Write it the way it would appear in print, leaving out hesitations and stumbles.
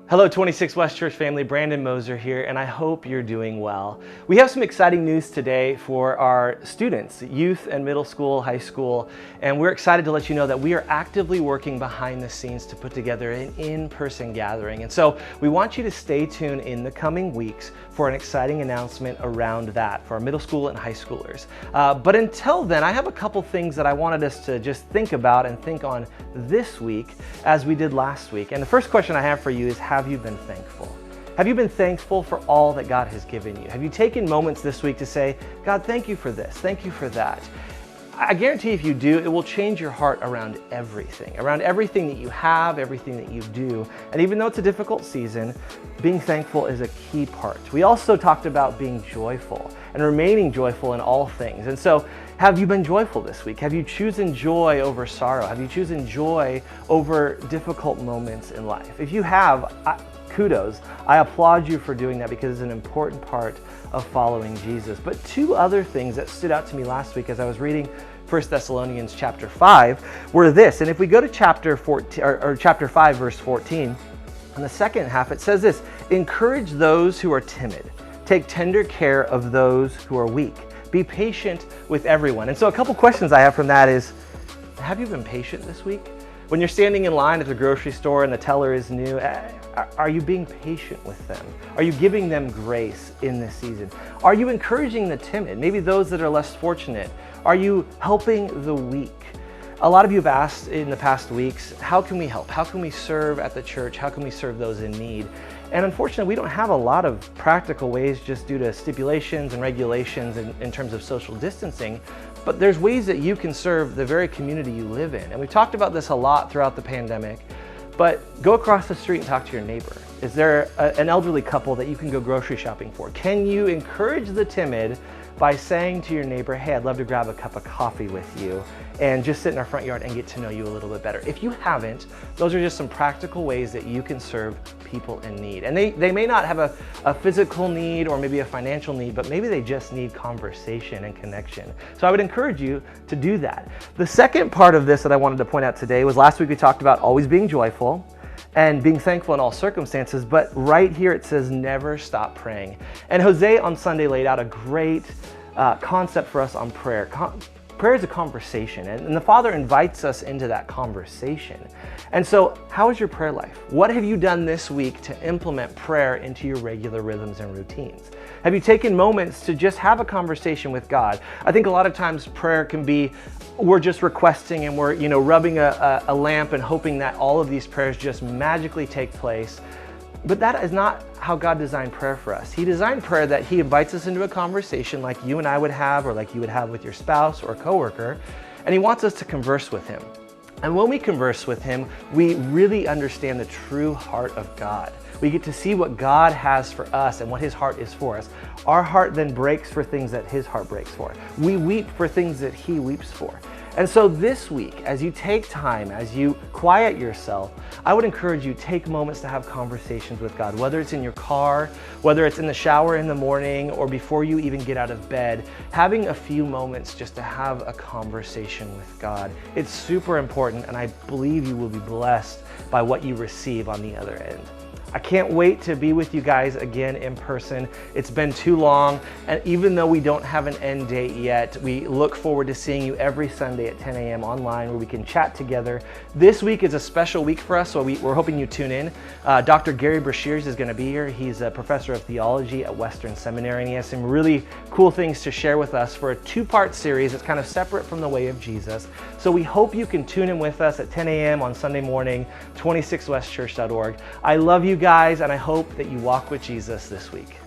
Hello, 26 West Church family. Brandon Moser here, and I hope you're doing well. We have some exciting news today for our students, youth and middle school, high school, and we're excited to let you know that we are actively working behind the scenes to put together an in-person gathering. And so we want you to stay tuned in the coming weeks for an exciting announcement around that for our middle school and high schoolers. But until then, I have a couple things that I wanted us to just think about and think on this week as we did last week. And the first question I have for you is, have you been thankful? Have you been thankful for all that God has given you? Have you taken moments this week to say, God, thank you for this, thank you for that? I guarantee if you do, it will change your heart around everything that you have, everything that you do. And even though it's a difficult season, being thankful is a key part. We also talked about being joyful and remaining joyful in all things. And so, have you been joyful this week? Have you chosen joy over sorrow? Have you chosen joy over difficult moments in life? If you have, kudos. I applaud you for doing that because it's an important part of following Jesus. But two other things that stood out to me last week as I was reading 1 Thessalonians chapter 5 were this. And if we go to chapter 14 or chapter 5 verse 14, in the second half it says this: encourage those who are timid. Take tender care of those who are weak. Be patient with everyone. And so a couple questions I have from that is, have you been patient this week? When you're standing in line at the grocery store and the teller is new, are you being patient with them? Are you giving them grace in this season? Are you encouraging the timid, maybe those that are less fortunate? Are you helping the weak? A lot of you have asked in the past weeks, how can we help? How can we serve at the church? How can we serve those in need? And unfortunately, we don't have a lot of practical ways just due to stipulations and regulations in terms of social distancing, but there's ways that you can serve the very community you live in. And we've talked about this a lot throughout the pandemic, but go across the street and talk to your neighbor. Is there an elderly couple that you can go grocery shopping for? Can you encourage the timid by saying to your neighbor, hey, I'd love to grab a cup of coffee with you and just sit in our front yard and get to know you a little bit better? If you haven't, those are just some practical ways that you can serve people in need. And they may not have a physical need or maybe a financial need, but maybe they just need conversation and connection. So I would encourage you to do that. The second part of this that I wanted to point out today was last week we talked about always being joyful and being thankful in all circumstances, but right here it says never stop praying. And Jose on Sunday laid out a great concept for us on prayer. Prayer is a conversation, and the Father invites us into that conversation. And so, how is your prayer life? What have you done this week to implement prayer into your regular rhythms and routines? Have you taken moments to just have a conversation with God? I think a lot of times prayer can be, we're just requesting and we're rubbing a lamp and hoping that all of these prayers just magically take place. But that is not how God designed prayer for us. He designed prayer that He invites us into a conversation like you and I would have, or like you would have with your spouse or coworker, and He wants us to converse with Him. And when we converse with Him, we really understand the true heart of God. We get to see what God has for us and what His heart is for us. Our heart then breaks for things that His heart breaks for. We weep for things that He weeps for. And so this week, as you take time, as you quiet yourself, I would encourage you, take moments to have conversations with God, whether it's in your car, whether it's in the shower in the morning, or before you even get out of bed, having a few moments just to have a conversation with God. It's super important, and I believe you will be blessed by what you receive on the other end. I can't wait to be with you guys again in person. It's been too long, and even though we don't have an end date yet, we look forward to seeing you every Sunday at 10 a.m. online where we can chat together. This week is a special week for us, so we're hoping you tune in. Dr. Gary Brashears is going to be here. He's a professor of theology at Western Seminary, and he has some really cool things to share with us for a two-part series that's kind of separate from the way of Jesus. So we hope you can tune in with us at 10 a.m. on Sunday morning, 26westchurch.org. I love you guys, and I hope that you walk with Jesus this week.